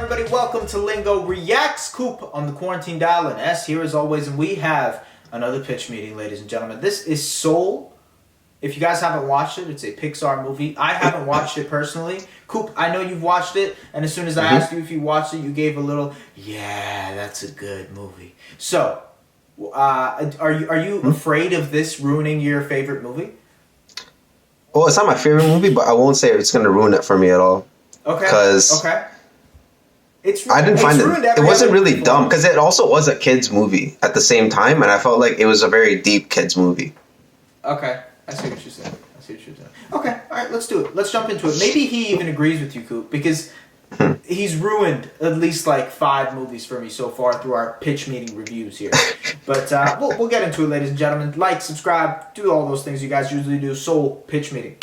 everybody? Welcome to Lingo Reacts. Coop on the quarantine dial and S here as always, and we have another pitch meeting, ladies and gentlemen. This is Soul. If you guys haven't watched it, it's a Pixar movie. I haven't watched it personally. Coop, I know you've watched it, and as soon as I asked you if you watched it, you gave a little, yeah, that's a good movie. So, are you afraid of this ruining your favorite movie? Well, it's not my favorite movie, but I won't say it's going to ruin it for me at all. Okay. Because I didn't find it. It wasn't really dumb because it also was a kids movie at the same time, and I felt like it was a very deep kids movie. Okay, I see what you're saying. Okay, all right, let's do it. Let's jump into it. Maybe he even agrees with you, Coop, because he's ruined at least like 5 movies for me so far through our pitch meeting reviews here. But we'll get into it, ladies and gentlemen. Like, subscribe, do all those things you guys usually do. Soul pitch meeting.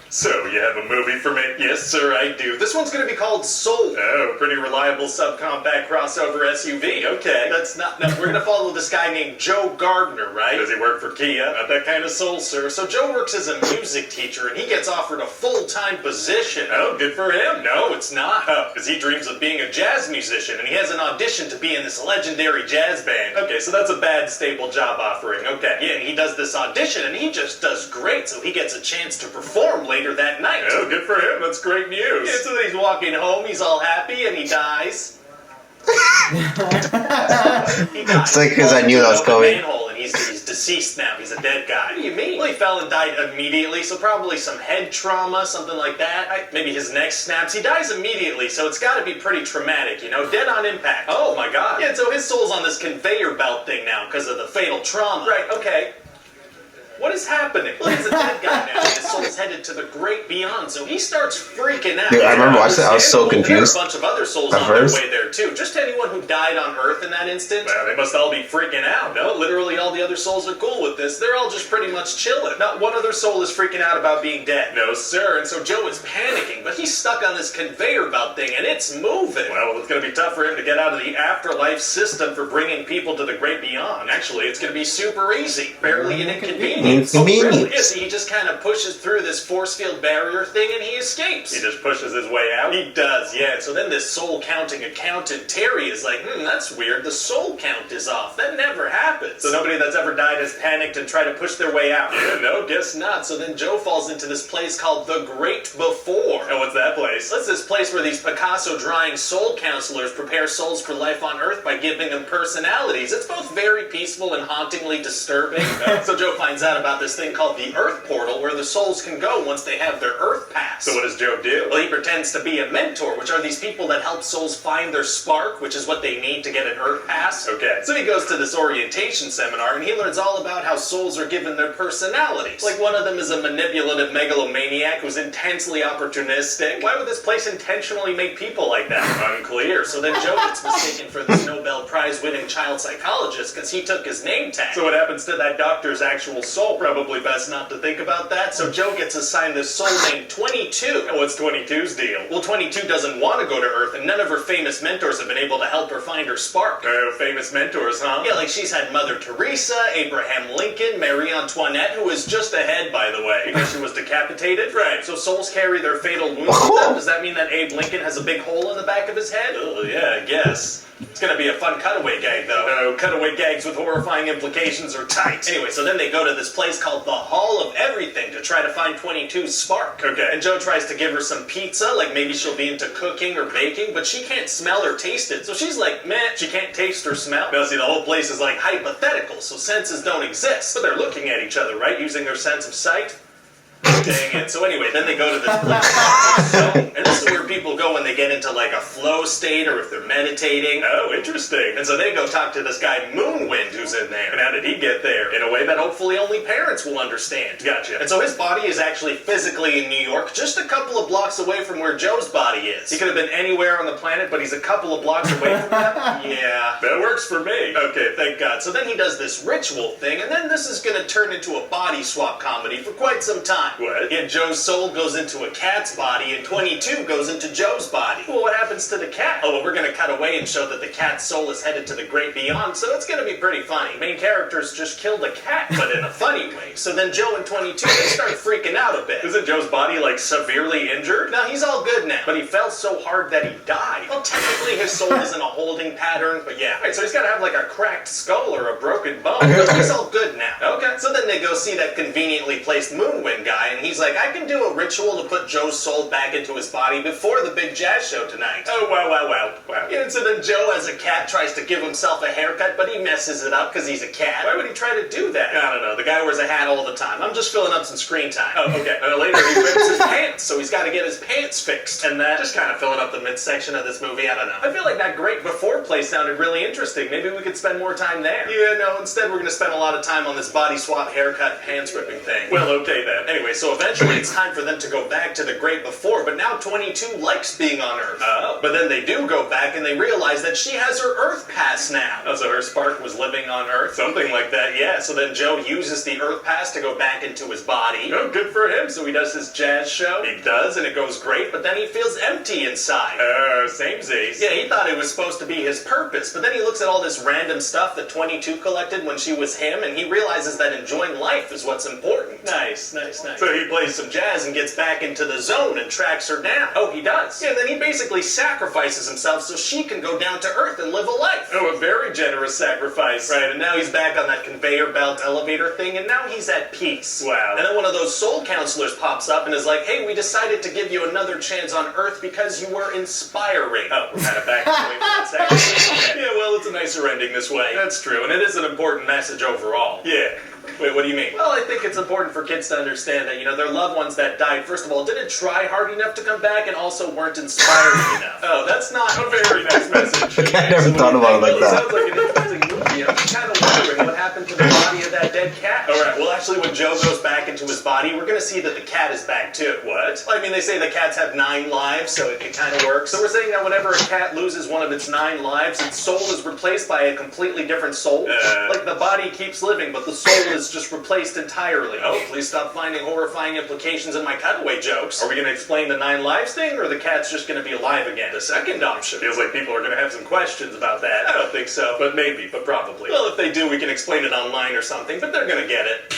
So, you have a movie for me? Yes, sir, I do. This one's gonna be called Soul. Oh, pretty reliable subcompact crossover SUV. Okay. That's not... No, we're gonna follow this guy named Joe Gardner, right? Does he work for Kia? Not that kind of soul, sir. So Joe works as a music teacher, and he gets offered a full-time position. Oh, good for him. No, it's not. Oh, because he dreams of being a jazz musician, and he has an audition to be in this legendary jazz band. Okay, so that's a bad, stable job offering. Okay. Yeah, and he does this audition, and he just does great, so he gets a chance to perform later that night. Oh, good for him. That's great news. Yeah, so then he's walking home, he's all happy, and he dies. He dies. It's like because I knew that was coming. Manhole, and he's deceased now. He's a dead guy. What do you mean? Well, he fell and died immediately, so probably some head trauma, something like that. Maybe his neck snaps. He dies immediately, so it's got to be pretty traumatic, you know? Dead on impact. Oh, my God. Yeah, so his soul's on this conveyor belt thing now because of the fatal trauma. Right, okay. What is happening? Well, he's a dead guy now, and his soul's headed to the great beyond, so he starts freaking out. Dude, I remember watching that. I was so confused. There are a bunch of other souls on their way there, too. Just anyone who died on Earth in that instant. Well, they must all be freaking out. No, literally all the other souls are cool with this. They're all just pretty much chilling. Not one other soul is freaking out about being dead. No, sir. And so Joe is panicking, but he's stuck on this conveyor belt thing, and it's moving. Well, it's going to be tough for him to get out of the afterlife system for bringing people to the great beyond. Actually, it's going to be super easy. Barely an inconvenience. Inconvenience. Yeah, see, he just kind of pushes through this force field barrier thing and he escapes. He just pushes his way out? He does, yeah. So then this soul counting accountant, Terry, is like, that's weird. The soul count is off. That never happens. So nobody that's ever died has panicked and tried to push their way out? Yeah, no, guess not. So then Joe falls into this place called The Great Before. And what's that place? That's this place where these Picasso drawing soul counselors prepare souls for life on Earth by giving them personalities. It's both very peaceful and hauntingly disturbing. So Joe finds out about this thing called the Earth Portal, where the souls can go once they have their Earth Pass. So what does Joe do? Well, he pretends to be a mentor, which are these people that help souls find their spark, which is what they need to get an Earth Pass. Okay. So he goes to this orientation seminar, and he learns all about how souls are given their personalities. Like, one of them is a manipulative megalomaniac who's intensely opportunistic. Why would this place intentionally make people like that? Unclear. So then Joe gets mistaken for this Nobel Prize-winning child psychologist because he took his name tag. So what happens to that doctor's actual soul? Probably best not to think about that. So Joe gets assigned this soul named 22. And what's 22's deal? Well, 22 doesn't want to go to Earth, and none of her famous mentors have been able to help her find her spark. Oh, famous mentors, huh? Yeah, like she's had Mother Teresa, Abraham Lincoln, Marie Antoinette, who is just ahead, by the way, because she was decapitated. Right. So souls carry their fatal wounds with them. Does that mean that Abe Lincoln has a big hole in the back of his head? Oh, yeah, I guess. It's gonna be a fun cutaway gag, though. No, cutaway gags with horrifying implications are tight. Anyway, so then they go to this place called the Hall of Everything to try to find 22's spark. Okay. And Joe tries to give her some pizza, like maybe she'll be into cooking or baking, but she can't smell or taste it. So she's like, meh, she can't taste or smell. Now, see, the whole place is like hypothetical, so senses don't exist. But they're looking at each other, right? Using their sense of sight. Dang it. So anyway, then they go to this place called the Zone, and this is where people go when they get into like a flow state or if they're meditating. Oh, interesting. And so they go talk to this guy Moonwind who's in there. And how did he get there? In a way that hopefully only parents will understand. Gotcha. And so his body is actually physically in New York, just a couple of blocks away from where Joe's body is. He could have been anywhere on the planet, but he's a couple of blocks away from that. Yeah, that works for me. Okay, thank God. So then he does this ritual thing, and then this is going to turn into a body swap comedy for quite some time. time. What? Yeah, Joe's soul goes into a cat's body and 22 goes into Joe's body. Well, what happens to the cat? Oh, well, we're gonna cut away and show that the cat's soul is headed to the great beyond, so it's gonna be pretty funny. Main characters just killed a cat, but in a funny way. So then Joe and 22, they start freaking out a bit. Isn't Joe's body, like, severely injured? No, he's all good now, but he fell so hard that he died. Well, technically his soul is in a holding pattern, but yeah. Right, so he's gotta have, like, a cracked skull or a broken bone, but he's all good now. Okay. So then they go see that conveniently placed Moonwind guy, and he's like, I can do a ritual to put Joe's soul back into his body before the big jazz show tonight. Oh, wow. Yeah, and so then Joe, as a cat, tries to give himself a haircut, but he messes it up because he's a cat. Why would he try to do that? I don't know. The guy wears a hat all the time. I'm just filling up some screen time. Oh, okay. Later he rips his pants, so he's got to get his pants fixed. And that just kind of filling up the midsection of this movie. I don't know. I feel like that great before play sounded really interesting. Maybe we could spend more time there. Yeah, no, instead we're going to spend a lot of time on this body swap, haircut, pants ripping thing. Well, okay then. Anyway, so eventually it's time for them to go back to the great before, but now 22 likes being on Earth. Oh. But then they do go back and they realize that she has her Earth pass now. Oh, so her spark was living on Earth? Something like that, yeah. So then Joe uses the Earth pass to go back into his body. Oh, good for him. So he does his jazz show. He does, and it goes great, but then he feels empty inside. Samesies. Yeah, he thought it was supposed to be his purpose, but then he looks at all this random stuff that 22 collected when she was him, and he realizes that enjoying life is what's important. Nice. So he plays some jazz and gets back into the zone and tracks her down. Oh, he does. Yeah, then he basically sacrifices himself so she can go down to Earth and live a life. Oh, a very generous sacrifice. Right, and now he's back on that conveyor belt elevator thing, and now he's at peace. Wow. And then one of those soul counselors pops up and is like, hey, we decided to give you another chance on Earth because you were inspiring. Oh, we're kind of back away from that section. Yeah, well, it's a nicer ending this way. That's true, and it is an important message overall. Yeah. Wait, what do you mean? Well, I think it's important for kids to understand that, their loved ones that died, first of all, didn't try hard enough to come back and also weren't inspiring enough. Oh, that's not a very nice message. Okay, I never thought about it like that. Sounds like an interesting movie. I'm kind of wondering what happened to the body of that dead cat. All right, well, actually, when Joe goes back into his body, we're going to see that the cat is back, too. What? I mean, they say the cats have 9 lives, so it kind of works. So we're saying that whenever a cat loses one of its 9 lives, its soul is replaced by a completely different soul. Like the body keeps living, but the soul is just replaced entirely. Oh, please stop finding horrifying implications in my cutaway jokes. Are we going to explain the 9 lives thing, or the cat's just going to be alive again? The second option. Feels like people are going to have some questions about that. I don't think so, but maybe, but probably. Well, if they do, we can explain it online or something, but they're going to get it.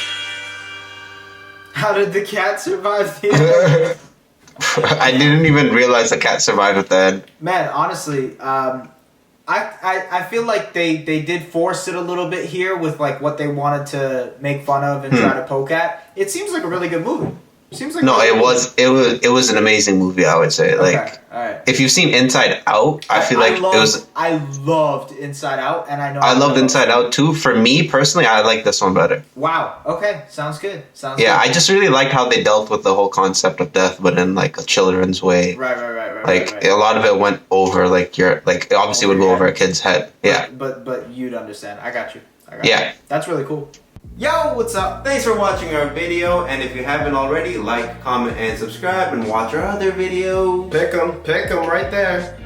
How did the cat survive the I didn't even realize the cat survived at the end. Man, honestly, I feel like they did force it a little bit here with like what they wanted to make fun of and try to poke at. It seems like a really good movie. Seems like it was an amazing movie, I would say. Okay, like, all right. If you've seen Inside Out, I loved Inside Out, and I loved Inside Out too. For me personally, I like this one better. Wow. Okay, sounds good. Yeah, I just really liked how they dealt with the whole concept of death, but in like a children's way. Right. Like a lot of it went over obviously would go over a kid's head. Yeah. But you'd understand. I got you. Yeah. That's really cool. Yo, what's up? Thanks for watching our video, and if you haven't already, like, comment, and subscribe, and watch our other videos. Pick 'em right there.